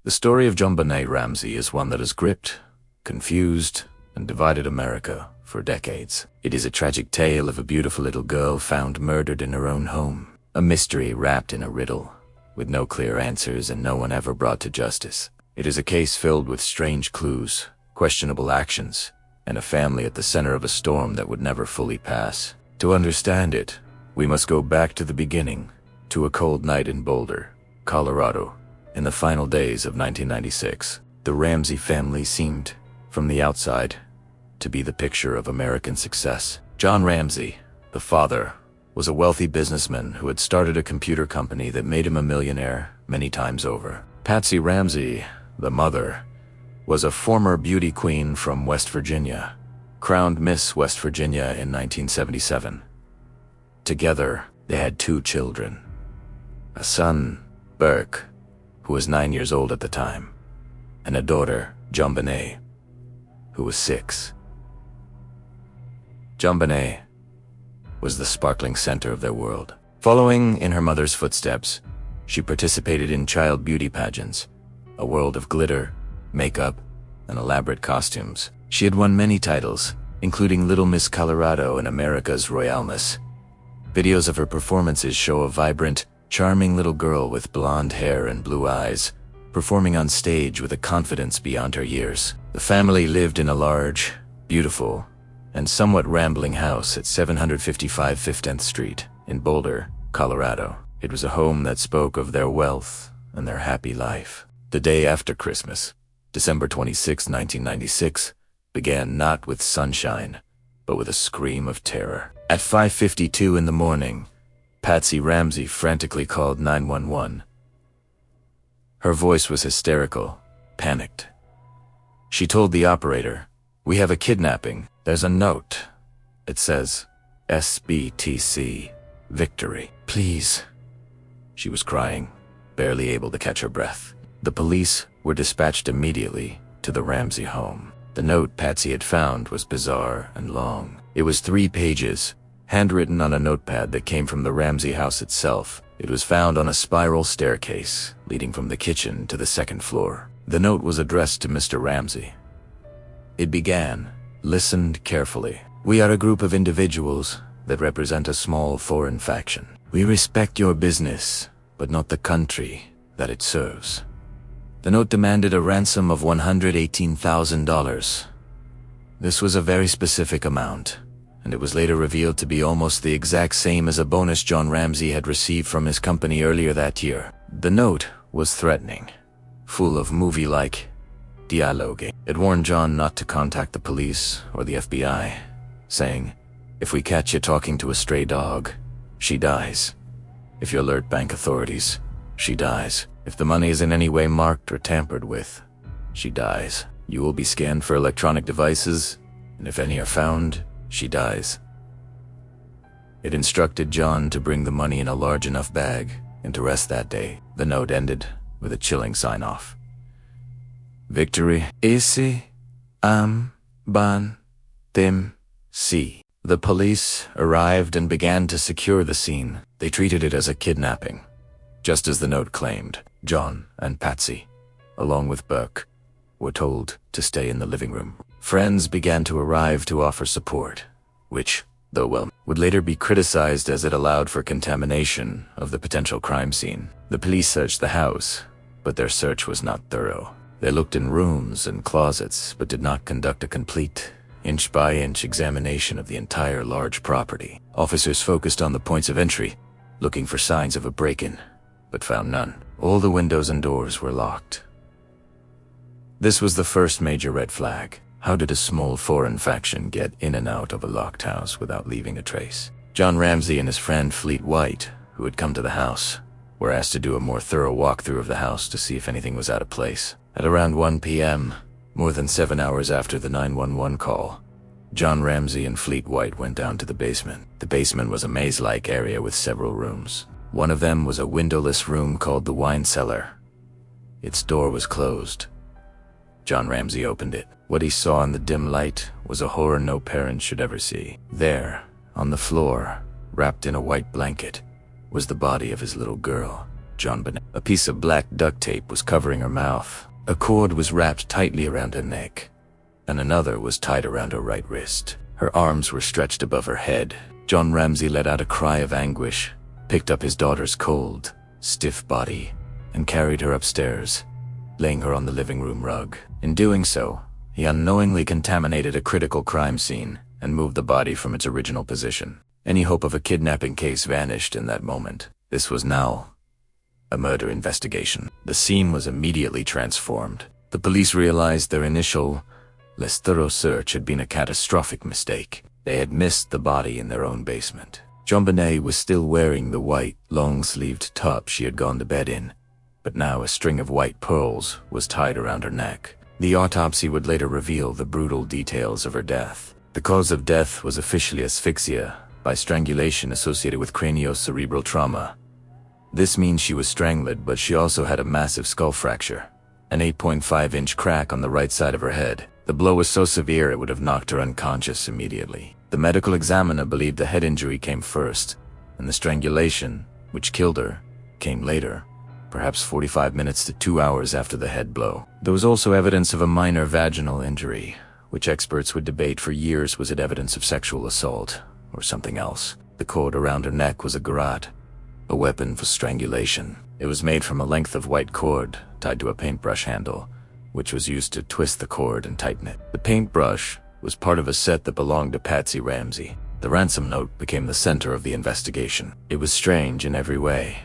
The story of JonBenét Ramsey is one that has gripped, confused, and divided America for decades. It is a tragic tale of a beautiful little girl found murdered in her own home. A mystery wrapped in a riddle, with no clear answers and no one ever brought to justice. It is a case filled with strange clues, questionable actions, and a family at the center of a storm that would never fully pass. To understand it, we must go back to the beginning, to a cold night in Boulder, Colorado, in the final days of 1996. The Ramsey family seemed, from the outside, to be the picture of American success. John Ramsey, the father, was a wealthy businessman who had started a computer company that made him a millionaire many times over. Patsy Ramsey, the mother, was a former beauty queen from West Virginia, crowned Miss West Virginia in 1977. Together, they had 2 children. A son, Burke, who was 9 years old at the time, and a daughter, JonBenét, who was 6. JonBenét was the sparkling center of their world. Following in her mother's footsteps, she participated in child beauty pageants, a world of glitter, makeup, and elaborate costumes. She had won many titles, including Little Miss Colorado and America's Royale Miss. Videos of her performances show a vibrant, charming little girl with blonde hair and blue eyes, performing on stage with a confidence beyond her years. The family lived in a large, beautiful, and somewhat rambling house at 755 15th Street in Boulder, Colorado. It was a home that spoke of their wealth and their happy life. The day after Christmas, December 26, 1996, began not with sunshine, but with a scream of terror. At 5:52 in the morning, Patsy Ramsey frantically called 911. Her voice was hysterical, panicked. She told the operator, "We have a kidnapping. There's a note. It says, SBTC, victory. Please." She was crying, barely able to catch her breath. The police were dispatched immediately to the Ramsey home. The note Patsy had found was bizarre and long. It was 3 pages, handwritten on a notepad that came from the Ramsey house itself. It was found on a spiral staircase leading from the kitchen to the 2nd floor. The note was addressed to Mr. Ramsey. It began, "Listened carefully. We are a group of individuals that represent a small foreign faction. We respect your business, but not the country that it serves." The note demanded a ransom of $118,000. This was a very specific amount, and it was later revealed to be almost the exact same as a bonus John Ramsey had received from his company earlier that year. The note was threatening, full of movie-like dialogue. It warned John not to contact the police or the FBI, saying, "If we catch you talking to a stray dog, she dies. If you alert bank authorities, she dies. If the money is in any way marked or tampered with, she dies. You will be scanned for electronic devices, and if any are found, she dies." It instructed John to bring the money in a large enough bag and to rest that day. The note ended with a chilling sign-off. "Victory. Isi am ban tim si." The police arrived and began to secure the scene. They treated it as a kidnapping, just as the note claimed. John and Patsy, along with Burke, were told to stay in the living room. Friends began to arrive to offer support, which, though would later be criticized as it allowed for contamination of the potential crime scene. The police searched the house, but their search was not thorough. They looked in rooms and closets, but did not conduct a complete, inch-by-inch examination of the entire large property. Officers focused on the points of entry, looking for signs of a break-in, but found none. All the windows and doors were locked. This was the first major red flag. How did a small foreign faction get in and out of a locked house without leaving a trace? John Ramsey and his friend Fleet White, who had come to the house, were asked to do a more thorough walkthrough of the house to see if anything was out of place. At around 1 p.m., more than 7 hours after the 911 call, John Ramsey and Fleet White went down to the basement. The basement was a maze-like area with several rooms. One of them was a windowless room called the wine cellar. Its door was closed. John Ramsey opened it. What he saw in the dim light was a horror no parent should ever see. There, on the floor, wrapped in a white blanket, was the body of his little girl, JonBenét. A piece of black duct tape was covering her mouth. A cord was wrapped tightly around her neck, and another was tied around her right wrist. Her arms were stretched above her head. John Ramsey let out a cry of anguish, picked up his daughter's cold, stiff body, and carried her upstairs, laying her on the living room rug. In doing so, he unknowingly contaminated a critical crime scene and moved the body from its original position. Any hope of a kidnapping case vanished in that moment. This was now a murder investigation. The scene was immediately transformed. The police realized their initial, less thorough search had been a catastrophic mistake. They had missed the body in their own basement. JonBenét was still wearing the white, long-sleeved top she had gone to bed in, but now a string of white pearls was tied around her neck. The autopsy would later reveal the brutal details of her death. The cause of death was officially asphyxia by strangulation associated with craniocerebral trauma. This means she was strangled, but she also had a massive skull fracture, an 8.5-inch crack on the right side of her head. The blow was so severe it would have knocked her unconscious immediately. The medical examiner believed the head injury came first, and the strangulation, which killed her, came later, perhaps 45 minutes to 2 hours after the head blow. There was also evidence of a minor vaginal injury, which experts would debate for years was it evidence of sexual assault or something else. The cord around her neck was a garrote, a weapon for strangulation. It was made from a length of white cord tied to a paintbrush handle, which was used to twist the cord and tighten it. The paintbrush was part of a set that belonged to Patsy Ramsey. The ransom note became the center of the investigation. It was strange in every way.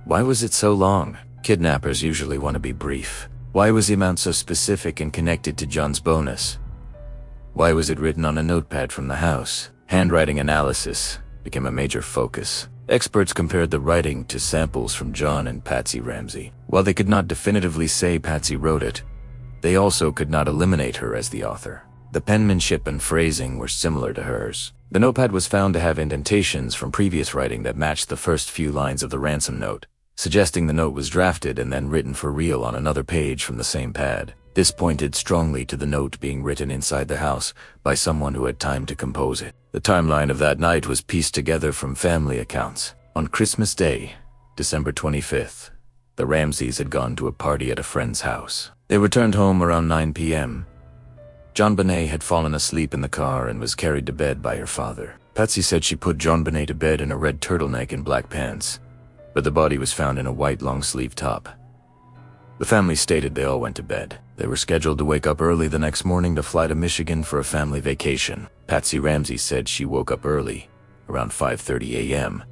Why was it so long? Kidnappers usually want to be brief. Why was the amount so specific and connected to John's bonus? Why was it written on a notepad from the house? Handwriting analysis became a major focus. Experts compared the writing to samples from John and Patsy Ramsey. While they could not definitively say Patsy wrote it, they also could not eliminate her as the author. The penmanship and phrasing were similar to hers. The notepad was found to have indentations from previous writing that matched the first few lines of the ransom note, suggesting the note was drafted and then written for real on another page from the same pad. This pointed strongly to the note being written inside the house by someone who had time to compose it. The timeline of that night was pieced together from family accounts. On Christmas Day, December 25th, the Ramseys had gone to a party at a friend's house. They returned home around 9 p.m. JonBenét had fallen asleep in the car and was carried to bed by her father. Patsy said she put JonBenét to bed in a red turtleneck and black pants, but the body was found in a white long-sleeve top. The family stated they all went to bed. They were scheduled to wake up early the next morning to fly to Michigan for a family vacation. Patsy Ramsey said she woke up early, around 5:30 a.m.,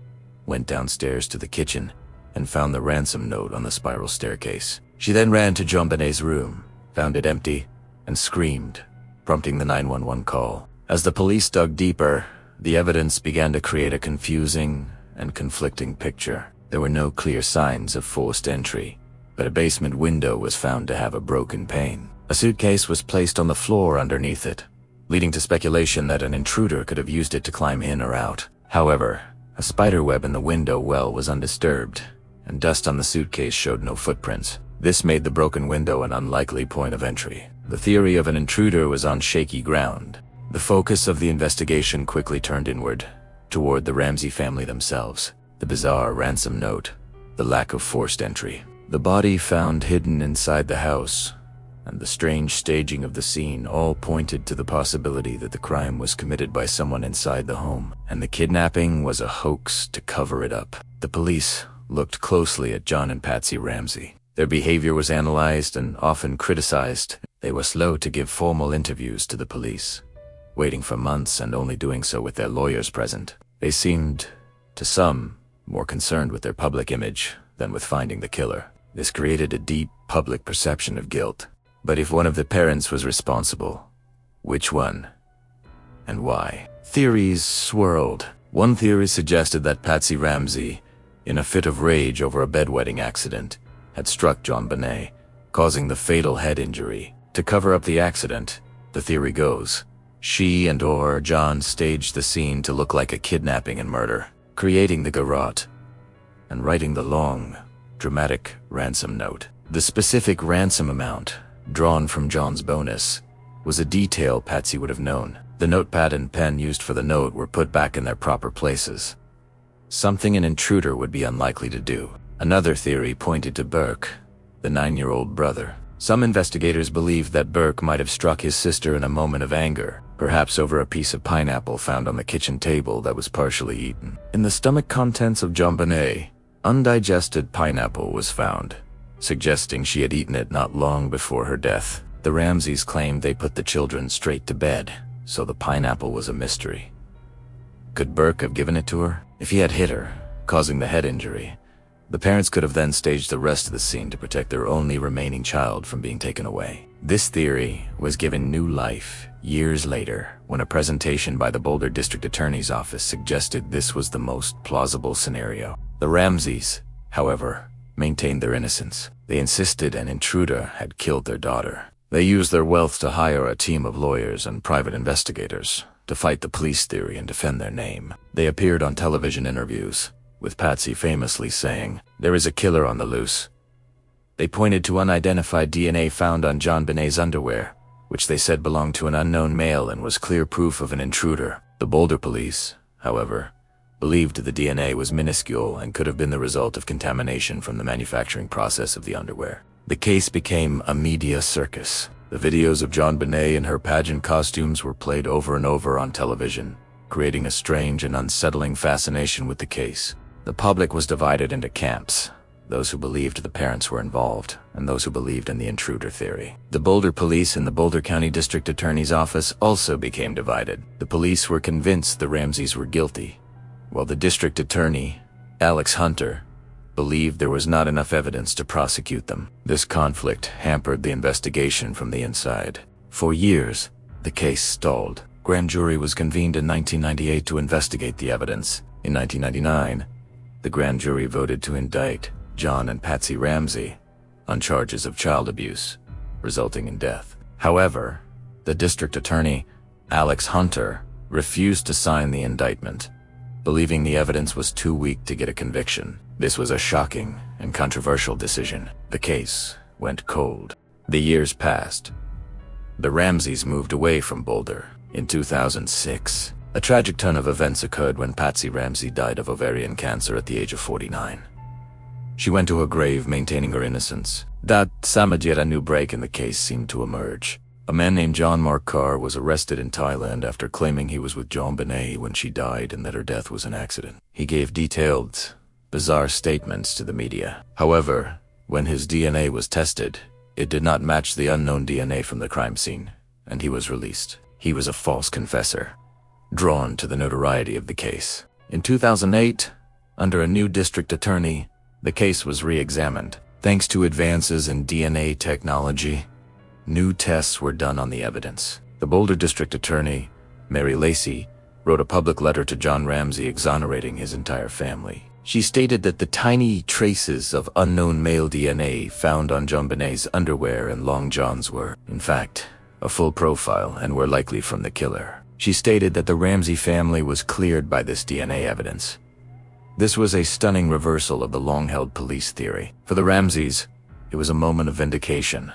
went downstairs to the kitchen, and found the ransom note on the spiral staircase. She then ran to JonBenét's room, found it empty, and screamed, prompting the 911 call. As the police dug deeper, the evidence began to create a confusing and conflicting picture. There were no clear signs of forced entry, but a basement window was found to have a broken pane. A suitcase was placed on the floor underneath it, leading to speculation that an intruder could have used it to climb in or out. However, a spider web in the window well was undisturbed, and dust on the suitcase showed no footprints. This made the broken window an unlikely point of entry. The theory of an intruder was on shaky ground. The focus of the investigation quickly turned inward, toward the Ramsey family themselves. The bizarre ransom note, the lack of forced entry, the body found hidden inside the house, and the strange staging of the scene all pointed to the possibility that the crime was committed by someone inside the home, and the kidnapping was a hoax to cover it up. The police looked closely at John and Patsy Ramsey. Their behavior was analyzed and often criticized. They were slow to give formal interviews to the police, waiting for months and only doing so with their lawyers present. They seemed, to some, more concerned with their public image than with finding the killer. This created a deep public perception of guilt. But if one of the parents was responsible, which one? And why? Theories swirled. One theory suggested that Patsy Ramsey, in a fit of rage over a bedwetting accident, had struck JonBenét, causing the fatal head injury. To cover up the accident, the theory goes, she and/or John staged the scene to look like a kidnapping and murder, creating the garrote and writing the long, dramatic ransom note. The specific ransom amount, drawn from John's bonus, was a detail Patsy would have known. The notepad and pen used for the note were put back in their proper places, something an intruder would be unlikely to do. Another theory pointed to Burke, the 9-year-old brother. Some investigators believed that Burke might have struck his sister in a moment of anger, perhaps over a piece of pineapple found on the kitchen table that was partially eaten. In the stomach contents of JonBenét, undigested pineapple was found, suggesting she had eaten it not long before her death. The Ramseys claimed they put the children straight to bed, so the pineapple was a mystery. Could Burke have given it to her? If he had hit her, causing the head injury, the parents could have then staged the rest of the scene to protect their only remaining child from being taken away. This theory was given new life years later when a presentation by the Boulder District Attorney's Office suggested this was the most plausible scenario. The Ramseys, however, maintained their innocence. They insisted an intruder had killed their daughter. They used their wealth to hire a team of lawyers and private investigators to fight the police theory and defend their name. They appeared on television interviews, with Patsy famously saying, "There is a killer on the loose." They pointed to unidentified DNA found on JonBenét's underwear, which they said belonged to an unknown male and was clear proof of an intruder. The Boulder police, however, believed the DNA was minuscule and could have been the result of contamination from the manufacturing process of the underwear. The case became a media circus. The videos of JonBenét in her pageant costumes were played over and over on television, creating a strange and unsettling fascination with the case. The public was divided into camps, those who believed the parents were involved, and those who believed in the intruder theory. The Boulder police and the Boulder County District Attorney's Office also became divided. The police were convinced the Ramseys were guilty, while the district attorney, Alex Hunter, believed there was not enough evidence to prosecute them. This conflict hampered the investigation from the inside. For years, the case stalled. Grand jury was convened in 1998 to investigate the evidence. In 1999, the grand jury voted to indict John and Patsy Ramsey on charges of child abuse, resulting in death. However, the district attorney, Alex Hunter, refused to sign the indictment, believing the evidence was too weak to get a conviction. This was a shocking and controversial decision. The case went cold. The years passed. The Ramseys moved away from Boulder. In 2006, a tragic turn of events occurred when Patsy Ramsey died of ovarian cancer at the age of 49. She went to her grave maintaining her innocence. That yet a new break in the case seemed to emerge. A man named John Mark Carr was arrested in Thailand after claiming he was with JonBenét when she died and that her death was an accident. He gave detailed, bizarre statements to the media. However, when his DNA was tested, it did not match the unknown DNA from the crime scene, and he was released. He was a false confessor, drawn to the notoriety of the case. In 2008, under a new district attorney, the case was re-examined. Thanks to advances in DNA technology, new tests were done on the evidence. The Boulder District Attorney, Mary Lacey, wrote a public letter to John Ramsey exonerating his entire family. She stated that the tiny traces of unknown male DNA found on JonBenét's underwear and long johns were, in fact, a full profile and were likely from the killer. She stated that the Ramsey family was cleared by this DNA evidence. This was a stunning reversal of the long-held police theory. For the Ramseys, it was a moment of vindication,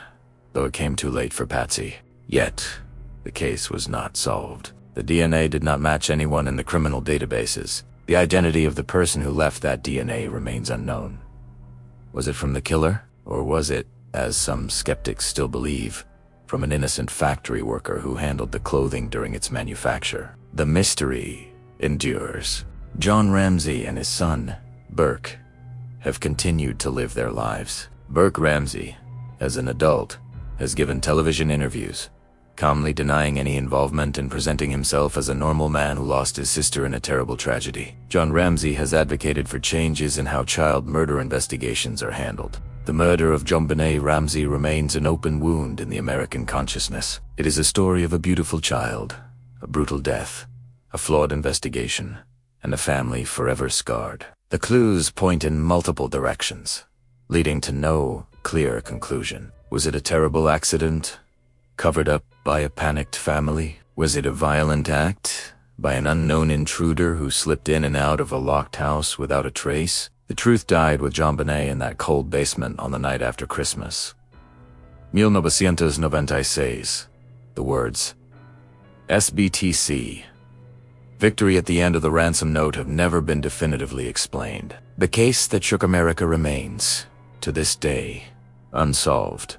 though it came too late for Patsy. Yet, the case was not solved. The DNA did not match anyone in the criminal databases. The identity of the person who left that DNA remains unknown. Was it from the killer, or was it, as some skeptics still believe, from an innocent factory worker who handled the clothing during its manufacture? The mystery endures. John Ramsey and his son, Burke, have continued to live their lives. Burke Ramsey, as an adult, has given television interviews, calmly denying any involvement and presenting himself as a normal man who lost his sister in a terrible tragedy. John Ramsey has advocated for changes in how child murder investigations are handled. The murder of JonBenét Ramsey remains an open wound in the American consciousness. It is a story of a beautiful child, a brutal death, a flawed investigation, and a family forever scarred. The clues point in multiple directions, leading to no clear conclusion. Was it a terrible accident, covered up by a panicked family? Was it a violent act by an unknown intruder who slipped in and out of a locked house without a trace? The truth died with JonBenét in that cold basement on the night after Christmas. 1996. The words SBTC Victory at the end of the ransom note have never been definitively explained. The case that shook America remains, to this day, unsolved.